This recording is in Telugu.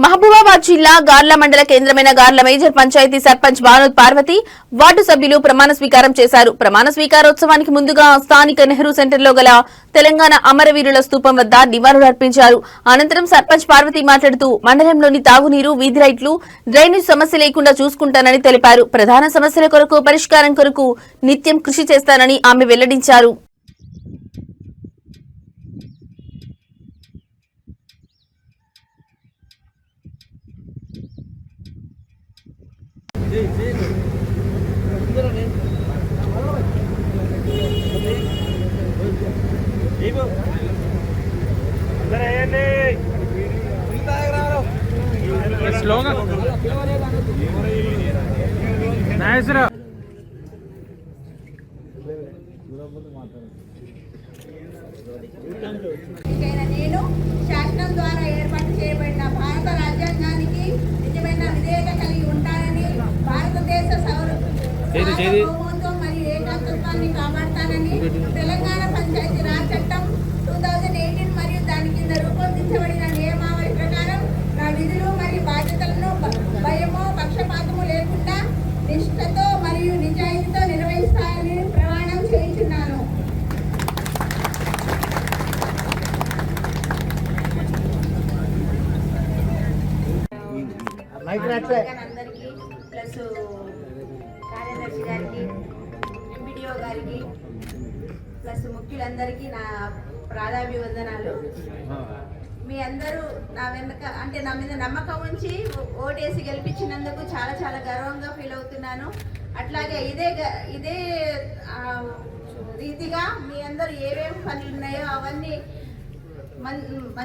మహబూబాబాద్ జిల్లా గార్ల మండల కేంద్రమైన గార్ల మేజర్ పంచాయతీ సర్పంచ్ భానోత్ పార్వతి వార్డు సభ్యులు ప్రమాణ స్వీకారం చేశారు. ప్రమాణ స్వీకారోత్సవానికి ముందుగా స్థానిక నెహ్రూ సెంటర్లో గల తెలంగాణ అమరవీరుల స్తూపం వద్ద నివాళులర్పించారు. అనంతరం సర్పంచ్ పార్వతి మాట్లాడుతూ మండలంలోని తాగునీరు, వీధి లైట్లు, డ్రైనేజ్ సమస్య లేకుండా చూసుకుంటానని తెలిపారు. ప్రధాన సమస్యల కొరకు పరిష్కారం కొరకు నిత్యం కృషి చేస్తానని ఆమె వెల్లడించారు. నేను శాసనం ద్వారా ఏర్పాటు చేయబడిన భారత రాజ్యాంగానికి నిజమైన విధేయత కలిగి ఉంటానని, భారతదేశ సార్వభౌమత్వం మరియు ఏకత్వాన్ని కాపాడతానని, తెలంగాణ పంచాయతీ రాజ్ చట్టం 2018 మరియు దాని కింద రూపొందించబడిన నియమావళి ప్రకారం నా విధులు మరియు బాధ్యతలను భయమో పక్షపాతము లేకుండా నిష్ఠతో మరియు నిజాయితీతో నిర్వహిస్తానని ప్రమాణం చేయించున్నాను. అందరికీ ప్లస్ కార్యదర్శి గారికి, ఎంపీడీఓ గారికి ప్లస్ ముఖ్యులందరికీ నా ప్రాధాభివందనాలు. మీ అందరూ నా వెనుక అంటే నా మీద నమ్మకం ఉంచి ఓటేసి గెలిపించినందుకు చాలా చాలా గర్వంగా ఫీల్ అవుతున్నాను. అట్లాగే ఇదే రీతిగా మీ అందరూ ఏమేమి పనులు ఉన్నాయో అవన్నీ